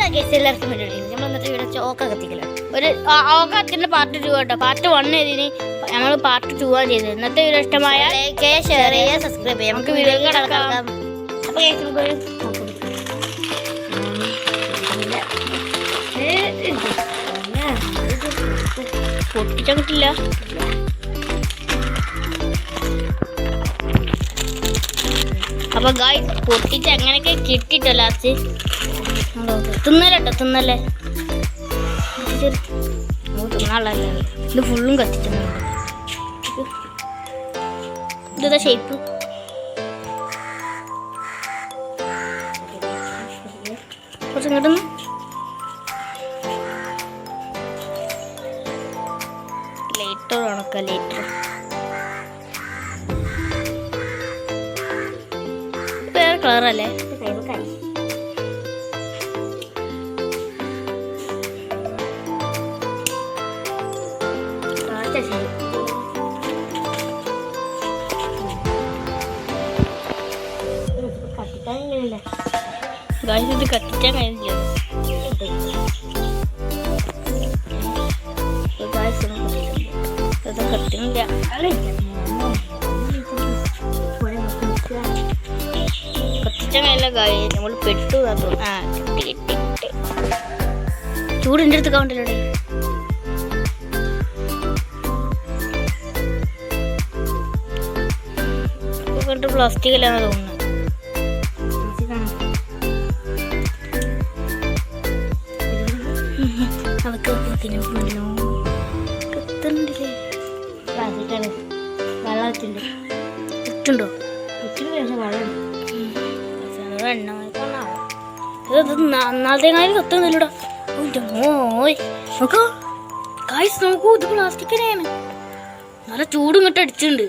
എല്ലാവർക്കും വേണ്ടി നമ്മൾ ഇന്നത്തെ വീഡിയോ ഓക്ക കത്തിക്കലാണ്. ഒരു ഓക്ക കത്തിൻ്റെ പാർട്ട് 2 കേട്ടോ. പാർട്ട് 1 ഇതിന് നമ്മൾ പാർട്ട് 2 ആണ് ചെയ്തത്. ഇന്നത്തെ വീഡിയോ ഇഷ്ടമായ ലൈക്ക് ചെയ്യുക, ഷെയർ ചെയ്യുക, സബ്സ്ക്രൈബ് ചെയ്യുക. നമുക്ക് വീഡിയോ കിടക്കാം. അപ്പോൾ നമുക്കൊരു പൊട്ടിച്ചാൻ കിട്ടില്ല. അപ്പൊ ഗായ്സ് പൊട്ടിച്ച് അങ്ങനെയൊക്കെ കിട്ടിട്ടോ ലാസ്റ്റ്. തിന്നല്ലോ തിന്നല്ലേ, തിന്നാളല്ലേ. ഇത് ഫുള്ളും കത്തിച്ചുണ്ട്. ഇതാ ഷേപ്പ്. കുറച്ച് ഇങ്ങോട്ടൊന്ന് ലൈറ്റർ ഉണക്ക. ലൈറ്റർ വേറെ കളറല്ലേ. ഗായ്സ് ഇത് കത്തിച്ചാൻ കഴിഞ്ഞില്ല. കത്തിനില്ല. കത്തിച്ചാൻ കഴിയില്ല ഗായ്സ്. നമ്മൾ പെട്ടു. ആ ചൂടിൻ്റെ അടുത്ത് കണ്ടല്ലോ. കണ്ടിട്ട് പ്ലാസ്റ്റിക് അല്ലാന്ന് തോന്നുന്നു. അതൊക്കെ കത്തുന്നില്ലേ. പ്ലാസ്റ്റിക്കാണ്. വെള്ളം വെച്ചിട്ടുണ്ട്. ഇട്ടുണ്ടോ? നാളത്തെ കാര്യം കത്തുന്നില്ലൂടാ. നോക്കൂ ഗായ്സ്, നോക്കൂ ഇത് പ്ലാസ്റ്റിക് തന്നെയാണ്. നല്ല ചൂടും ഇങ്ങോട്ട് അടിച്ചിട്ടുണ്ട്.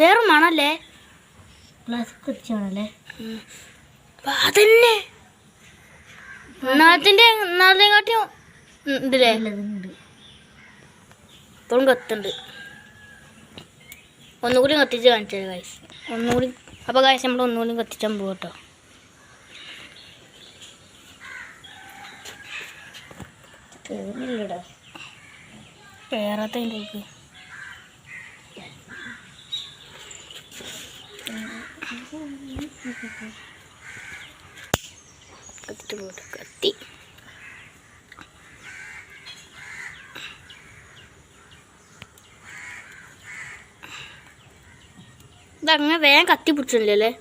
വേറെ മണല്ലേ. പ്ലാസ്റ്റിക് കത്തിച്ചാണല്ലേ. അതന്നെ നാളത്തെ കാട്ടിയും ഉണ്ടല്ലേ. ഇപ്പോഴും കത്തുണ്ട്. ഒന്നുകൂടി കത്തിച്ച് കാണിച്ചത് ഗായ്സ്. ഒന്നുകൂടി. അപ്പോൾ ഗായ്സ് നമ്മൾ ഒന്നുകൂടി കത്തിച്ചാൻ പോകും കേട്ടോ. പേരാത്തതിൻ്റെ കത്തിട്ട് പോട്ടെ. കത്തി ഇതങ്ങനെ വേഗം കത്തി പിടിച്ചില്ലേ.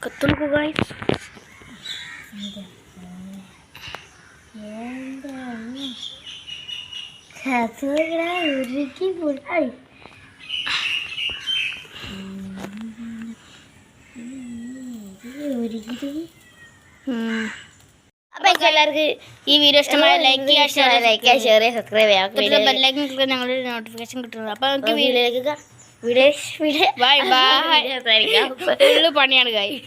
കത്തുന്നു ഗായ്സ്. അപ്പൊ എല്ലാവർക്കും ഈ വീഡിയോ ഇഷ്ടമായ ലൈക്ക് ചെയ്യുക, ഷെയർ ചെയ്യുക, സബ്സ്ക്രൈബ് ചെയ്യുക. ബെല്ലൈക്കൻ ക്ലിക്ക് ഞങ്ങളൊരു നോട്ടിഫിക്കേഷൻ കിട്ടുന്നത്. അപ്പൊ നമുക്ക് വീഡിയോയിലേക്ക് ബൈ ബൈ. പണിയാണ് ഗായ്സ്.